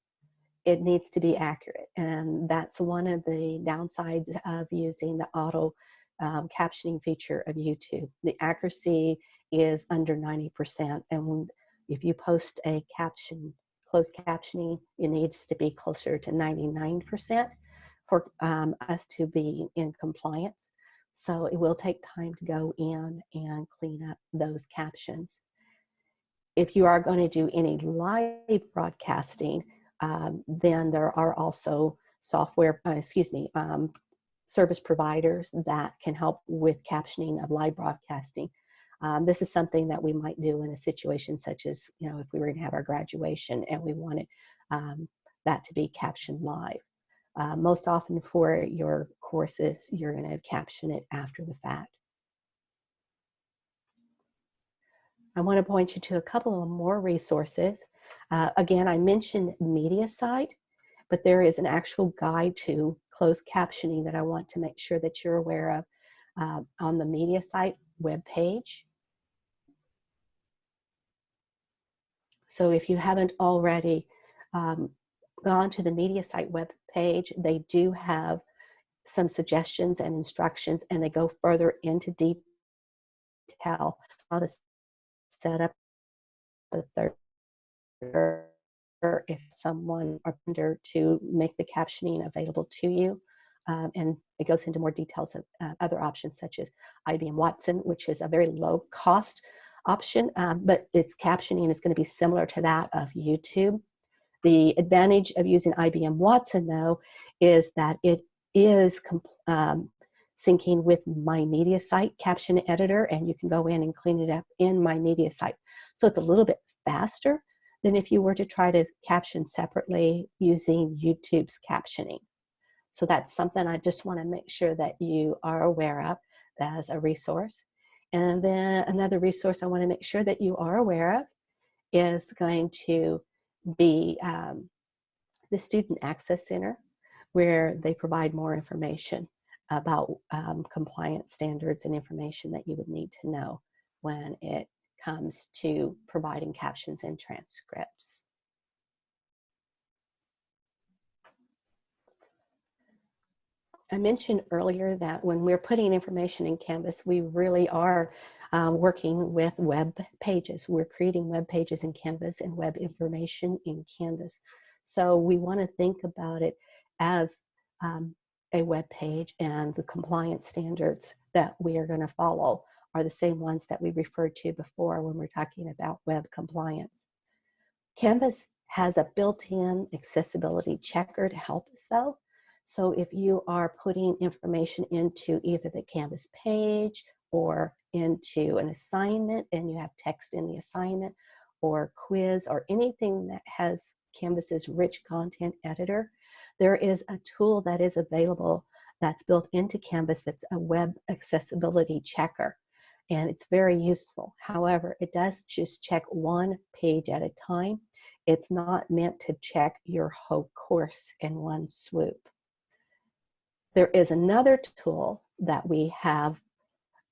it needs to be accurate. And that's one of the downsides of using the auto captioning feature of YouTube. The accuracy is under 90%. And if you post a caption, closed captioning, it needs to be closer to 99% for us to be in compliance. So it will take time to go in and clean up those captions. If you are going to do any live broadcasting, then there are also service providers that can help with captioning of live broadcasting. This is something that we might do in a situation such as, if we were going to have our graduation and we wanted that to be captioned live. Most often for your courses, you're going to caption it after the fact. I want to point you to a couple of more resources. Again, I mentioned MediaSite, but there is an actual guide to closed captioning that I want to make sure that you're aware of on the MediaSite webpage. So if you haven't already gone to the MediaSite webpage, they do have some suggestions and instructions, and they go further into detail how to set up a third if someone are under to make the captioning available to you. And it goes into more details of other options such as IBM Watson, which is a very low cost option, but its captioning is going to be similar to that of YouTube. The advantage of using IBM Watson, though, is that it is syncing with My MediaSite caption editor, and you can go in and clean it up in My MediaSite. So it's a little bit faster than if you were to try to caption separately using YouTube's captioning. So that's something I just want to make sure that you are aware of as a resource. And then another resource I want to make sure that you are aware of is going to be the Student Access Center, where they provide more information about compliance standards and information that you would need to know when it comes to providing captions and transcripts. I mentioned earlier that when we're putting information in Canvas, we really are working with web pages. We're creating web pages in Canvas and web information in Canvas. So we want to think about it as a web page, and the compliance standards that we are going to follow are the same ones that we referred to before when we're talking about web compliance. Canvas has a built-in accessibility checker to help us though. So if you are putting information into either the Canvas page or into an assignment and you have text in the assignment or quiz or anything that has Canvas's rich content editor, there is a tool that is available that's built into Canvas that's a web accessibility checker. And it's very useful. However, it does just check one page at a time. It's not meant to check your whole course in one swoop. There is another tool that we have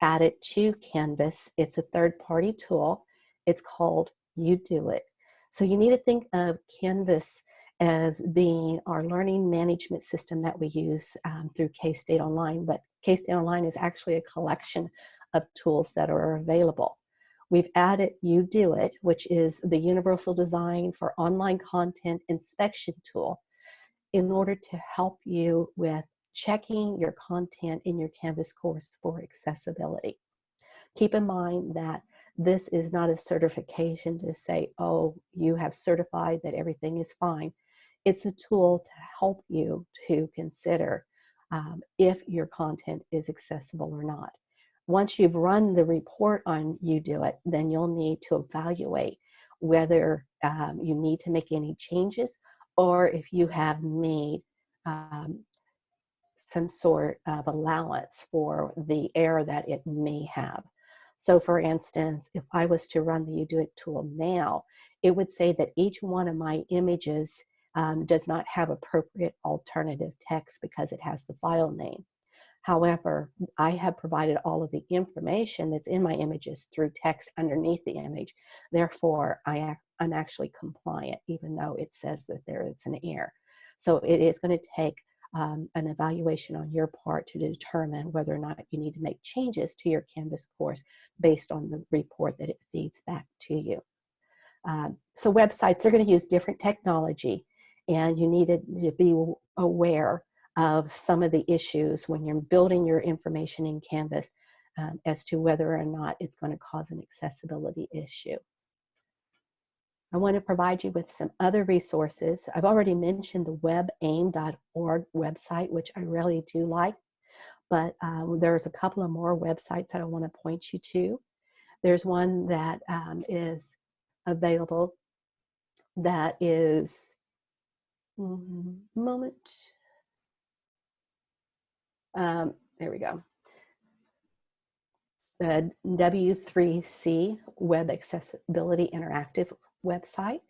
added to Canvas. It's a third-party tool. It's called You Do It. So you need to think of Canvas as being our learning management system that we use through K-State Online, but K-State Online is actually a collection of tools that are available. We've added You Do It, which is the universal design for online content inspection tool. in order to help you with checking your content in your Canvas course for accessibility. Keep in mind that this is not a certification to say, oh, you have certified that everything is fine. It's a tool to help you to consider if your content is accessible or not. Once you've run the report on You Do It, then you'll need to evaluate whether you need to make any changes or if you have made some sort of allowance for the error that it may have. So for instance, if I was to run the You Do It tool now, it would say that each one of my images does not have appropriate alternative text because it has the file name. However, I have provided all of the information that's in my images through text underneath the image. Therefore, I'm actually compliant, even though it says that there is an error. So it is going to take an evaluation on your part to determine whether or not you need to make changes to your Canvas course based on the report that it feeds back to you. So websites, they're going to use different technology, and you need to be aware of some of the issues when you're building your information in Canvas as to whether or not it's going to cause an accessibility issue. I want to provide you with some other resources. I've already mentioned the webaim.org website, which I really do like, but there's a couple of more websites that I want to point you to. There's one that is available that is, there we go. The W3C Web Accessibility Interactive website.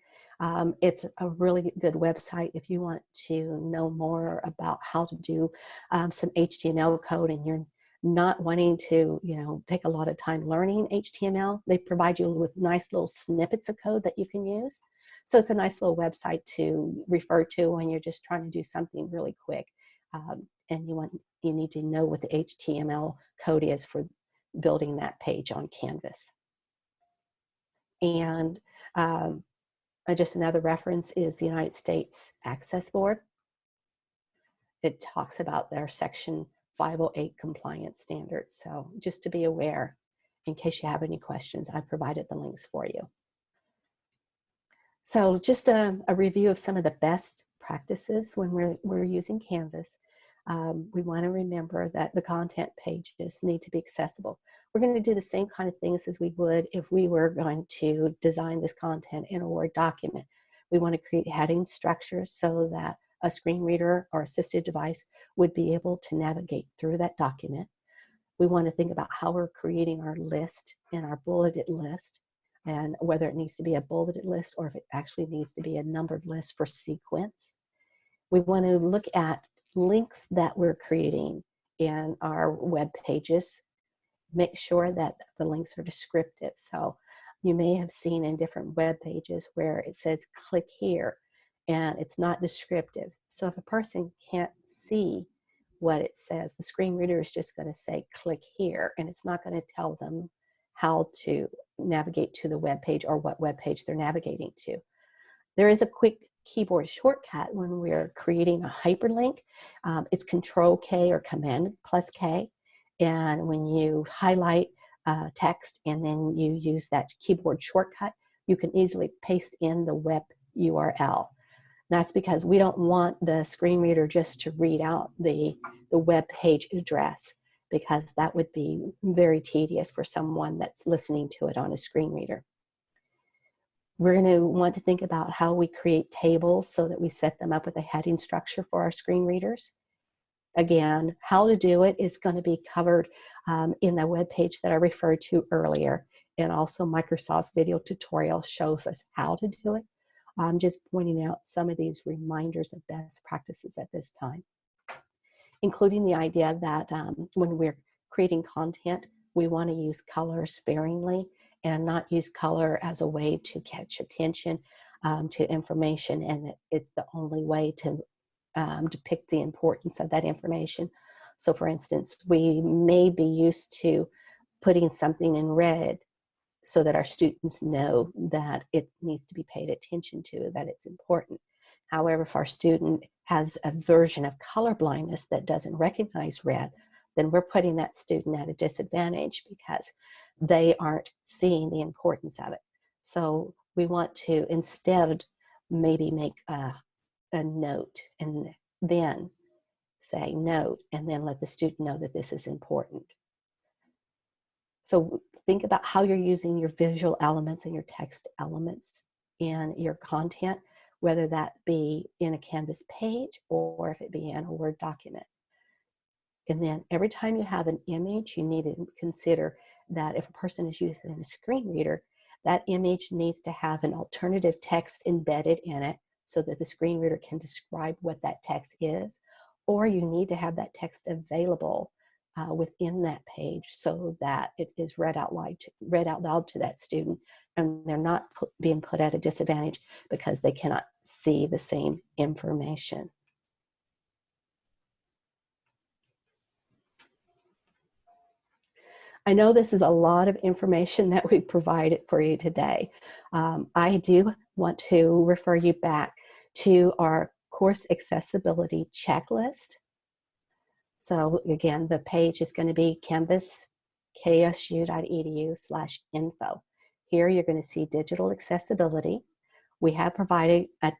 It's a really good website if you want to know more about how to do some HTML code and you're not wanting to, take a lot of time learning HTML. They provide you with nice little snippets of code that you can use. So it's a nice little website to refer to when you're just trying to do something really quick. And you need to know what the HTML code is for building that page on Canvas. And just another reference is the United States Access Board. It talks about their Section 508 compliance standards. So just to be aware, in case you have any questions, I've provided the links for you. So just a review of some of the best practices when we're using Canvas. We want to remember that the content pages need to be accessible. We're going to do the same kind of things as we would if we were going to design this content in a Word document. We want to create heading structures so that a screen reader or assistive device would be able to navigate through that document. We want to think about how we're creating our list and our bulleted list, and whether it needs to be a bulleted list or if it actually needs to be a numbered list for sequence. We want to look at links that we're creating in our web pages. Make sure that the links are descriptive. So you may have seen in different web pages where it says click here and it's not descriptive. So if a person can't see what it says, the screen reader is just going to say click here, and it's not going to tell them how to navigate to the web page or what web page they're navigating to. There is a quick keyboard shortcut when we're creating a hyperlink. It's Control K or Command plus K. And when you highlight text and then you use that keyboard shortcut, you can easily paste in the web URL. That's because we don't want the screen reader just to read out the web page address, because that would be very tedious for someone that's listening to it on a screen reader. We're going to want to think about how we create tables so that we set them up with a heading structure for our screen readers. Again, how to do it is going to be covered in the web page that I referred to earlier, and also Microsoft's video tutorial shows us how to do it. I'm just pointing out some of these reminders of best practices at this time, including the idea that when we're creating content, we want to use color sparingly and not use color as a way to catch attention to information, and that it's the only way to depict the importance of that information. So for instance, we may be used to putting something in red so that our students know that it needs to be paid attention to, that it's important. However, if our student has a version of color blindness that doesn't recognize red, then we're putting that student at a disadvantage because they aren't seeing the importance of it. So we want to instead maybe make a note and then say note and then let the student know that this is important. So think about how you're using your visual elements and your text elements in your content, whether that be in a Canvas page or if it be in a Word document. And then every time you have an image, you need to consider that if a person is using a screen reader, that image needs to have an alternative text embedded in it so that the screen reader can describe what that text is, or you need to have that text available within that page so that it is read out loud to that student, and they're not being put at a disadvantage because they cannot see the same information. I know this is a lot of information that we provided for you today. I do want to refer you back to our course accessibility checklist. So again, the page is going to be canvasksu.edu/info. Here you're going to see digital accessibility. We have provided a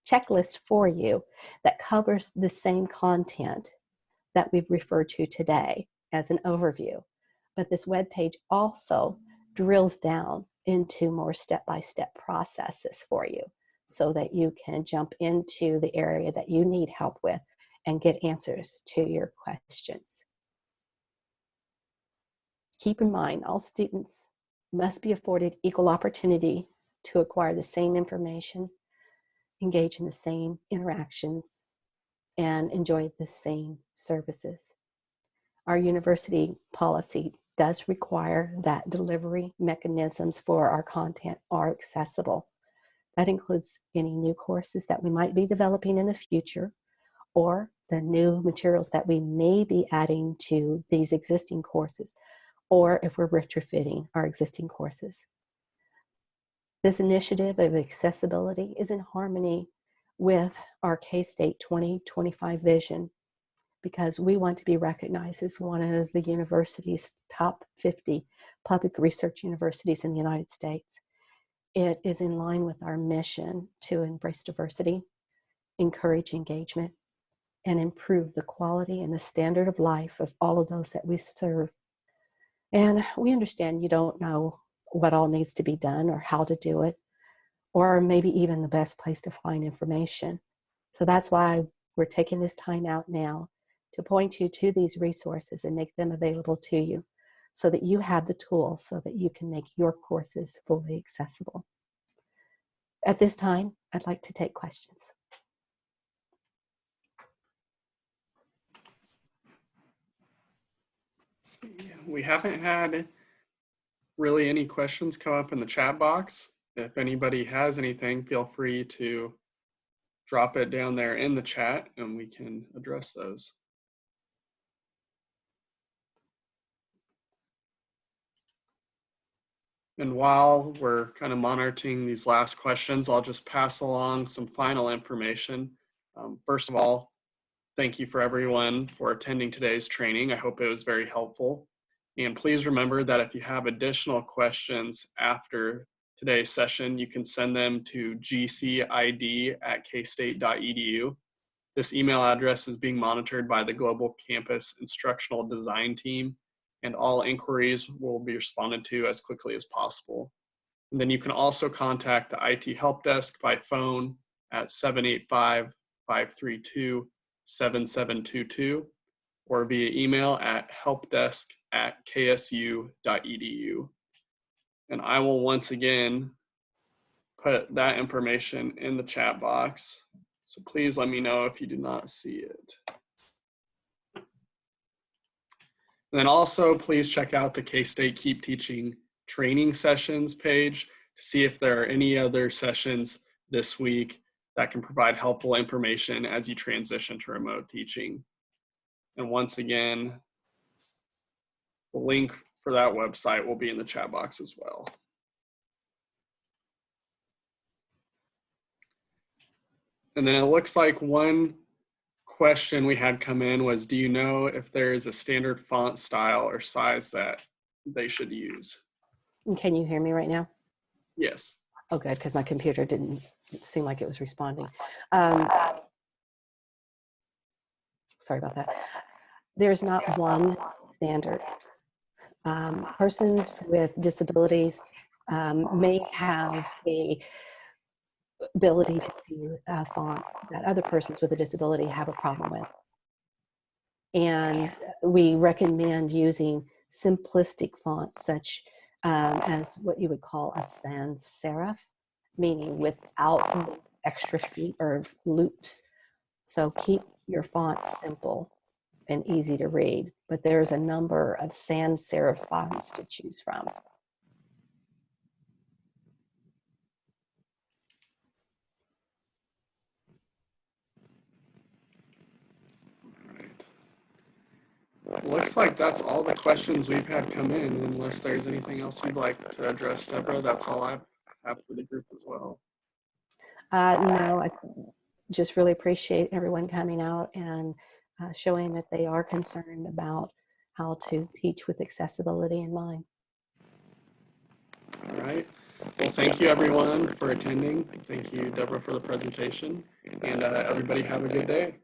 checklist for you that covers the same content that we've referred to today as an overview. But this web page also drills down into more step-by-step processes for you so that you can jump into the area that you need help with and get answers to your questions. Keep in mind, all students must be afforded equal opportunity to acquire the same information, engage in the same interactions, and enjoy the same services. Our university policy does require that delivery mechanisms for our content are accessible. That includes any new courses that we might be developing in the future, or the new materials that we may be adding to these existing courses, or if we're retrofitting our existing courses. This initiative of accessibility is in harmony with our K-State 2025 vision, because we want to be recognized as one of the university's top 50 public research universities in the United States. It is in line with our mission to embrace diversity, encourage engagement, and improve the quality and the standard of life of all of those that we serve. And we understand you don't know what all needs to be done or how to do it, or maybe even the best place to find information. So that's why we're taking this time out now to point you to these resources and make them available to you so that you have the tools so that you can make your courses fully accessible. At this time, I'd like to take questions. We haven't had really any questions come up in the chat box. If anybody has anything, feel free to drop it down there in the chat and we can address those. And while we're kind of monitoring these last questions, I'll just pass along some final information. First of all, thank you for everyone for attending today's training. I hope it was very helpful. And please remember that if you have additional questions after today's session, you can send them to gcid@kstate.edu. This email address is being monitored by the Global Campus Instructional Design Team, and all inquiries will be responded to as quickly as possible. And then you can also contact the IT Help Desk by phone at 785-532-7722 or via email at helpdesk@ksu.edu. And I will once again put that information in the chat box. So please let me know if you do not see it. And then also please check out the K-State Keep Teaching training sessions page to see if there are any other sessions this week that can provide helpful information as you transition to remote teaching. And once again, the link for that website will be in the chat box as well. And then it looks like one question we had come in was, do you know if there is a standard font style or size that they should use? And can you hear me right now? Yes. Oh, good, because my computer didn't seem like it was responding. Um, sorry about that. There's not one standard. Persons with disabilities may have a ability to see a font that other persons with a disability have a problem with. And we recommend using simplistic fonts such as what you would call a sans serif, meaning without extra feet or loops. So keep your font simple and easy to read, but there's a number of sans serif fonts to choose from. Looks like that's all the questions we've had come in, unless there's anything else you'd like to address, Deborah. That's all I have for the group as well. No, I just really appreciate everyone coming out and showing that they are concerned about how to teach with accessibility in mind. All right. Well, thank you everyone for attending. Thank you, Deborah, for the presentation. And everybody have a good day.